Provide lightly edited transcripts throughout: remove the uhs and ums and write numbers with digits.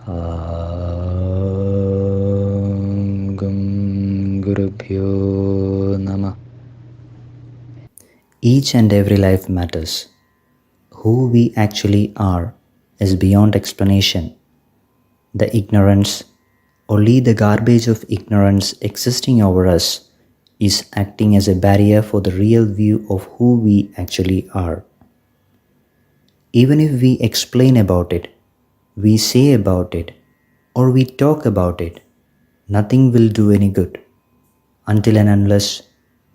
Gum Gurubhyo Nama. Each and every life matters. Who we actually are is beyond explanation. The ignorance, only the garbage of ignorance existing over us, is acting as a barrier for the real view of who we actually are. Even if we explain about it, we say about it, or we talk about it, nothing will do any good until and unless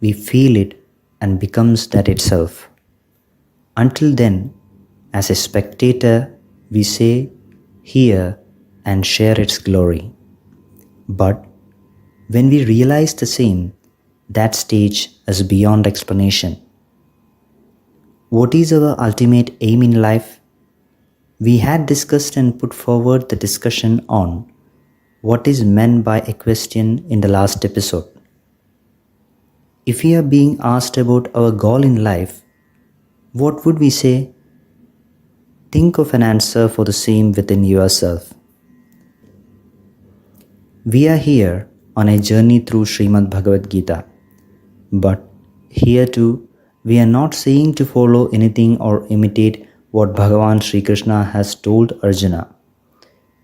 we feel it and becomes that itself. Until then, as a spectator, we say, hear, and share its glory. But when we realize the same, that stage is beyond explanation. What is our ultimate aim in life? We had discussed and put forward the discussion on what is meant by a question in the last episode. If we are being asked about our goal in life, what would we say? Think of an answer for the same within yourself. We are here on a journey through Shrimad Bhagavad Gita, but here too, we are not saying to follow anything or imitate what Bhagavan Sri Krishna has told Arjuna.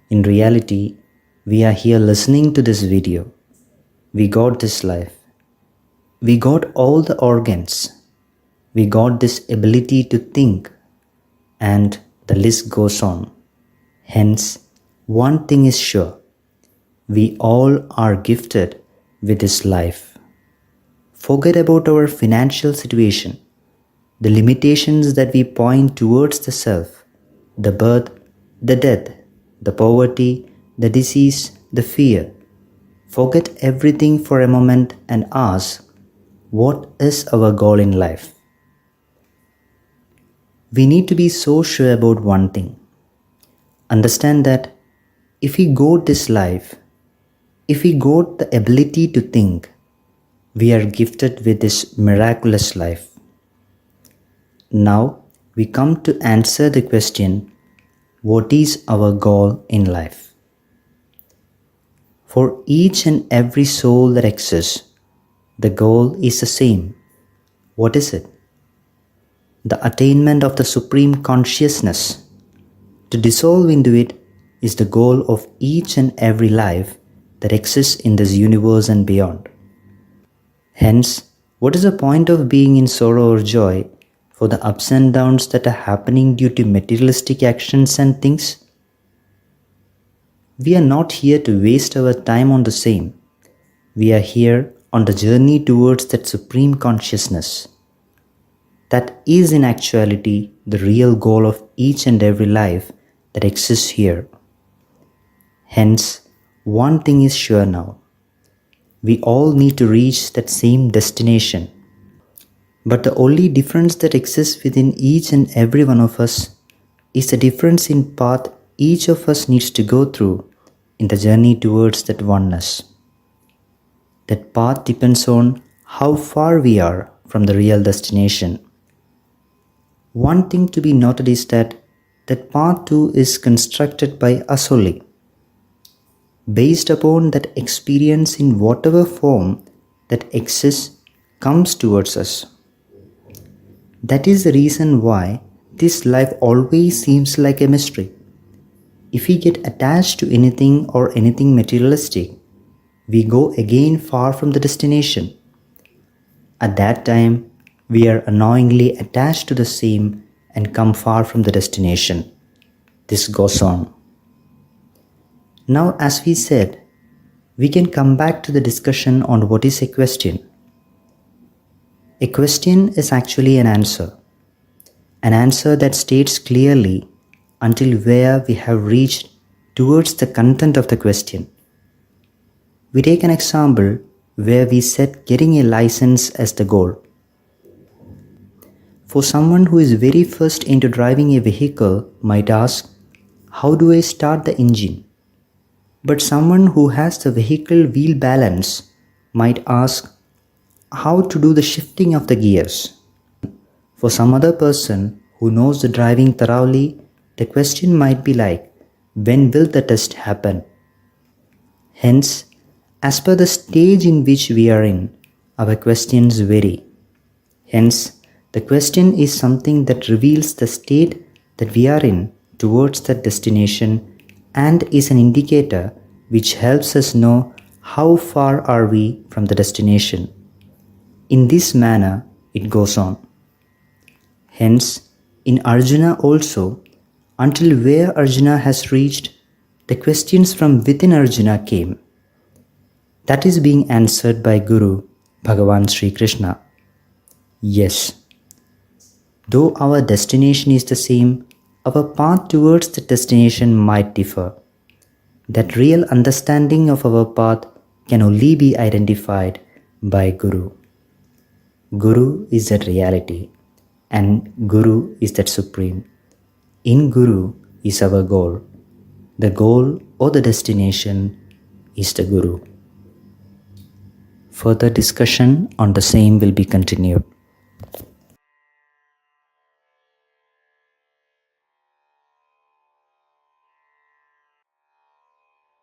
In reality, we are here listening to this video. We got this life. We got all the organs. We got this ability to think, and the list goes on. Hence, one thing is sure. We all are gifted with this life. Forget about our financial situation, the limitations that we point towards the self, the birth, the death, the poverty, the disease, the fear. Forget everything for a moment and ask, what is our goal in life? We need to be so sure about one thing. Understand that if we got this life, if we got the ability to think, we are gifted with this miraculous life. Now we come to answer the question, what is our goal in life? For each and every soul that exists, the goal is the same. What is it? The attainment of the supreme consciousness. To dissolve into it is the goal of each and every life that exists in this universe and beyond. Hence, what is the point of being in sorrow or joy for the ups and downs that are happening due to materialistic actions and things? We are not here to waste our time on the same. We are here on the journey towards that supreme consciousness. That is in actuality the real goal of each and every life that exists here. Hence, one thing is sure now. We all need to reach that same destination. But the only difference that exists within each and every one of us is the difference in path each of us needs to go through in the journey towards that oneness. That path depends on how far we are from the real destination. One thing to be noted is that path too is constructed by us only, based upon that experience in whatever form that exists comes towards us. That is the reason why this life always seems like a mystery. If we get attached to anything or anything materialistic, we go again far from the destination. At that time, we are annoyingly attached to the same and come far from the destination. This goes on. Now, as we said, we can come back to the discussion on what is a question. A question is actually an answer that states clearly until where we have reached towards the content of the question. We take an example where we set getting a license as the goal. For someone who is very first into driving a vehicle might ask, how do I start the engine? But someone who has the vehicle wheel balance might ask how to do the shifting of the gears. For some other person who knows the driving thoroughly, the question might be like, When will the test happen? Hence, as per the stage in which we are in, our questions vary. Hence, the question is something that reveals the state that we are in towards that destination and is an indicator which helps us know how far are we from the destination. In this manner, it goes on. Hence, in Arjuna also, until where Arjuna has reached, the questions from within Arjuna came. That is being answered by Guru, Bhagavan Sri Krishna. Yes, though our destination is the same, our path towards the destination might differ. That real understanding of our path can only be identified by Guru. Guru is that reality, and Guru is that supreme. In Guru is our goal. The goal or the destination is the Guru. Further discussion on the same will be continued.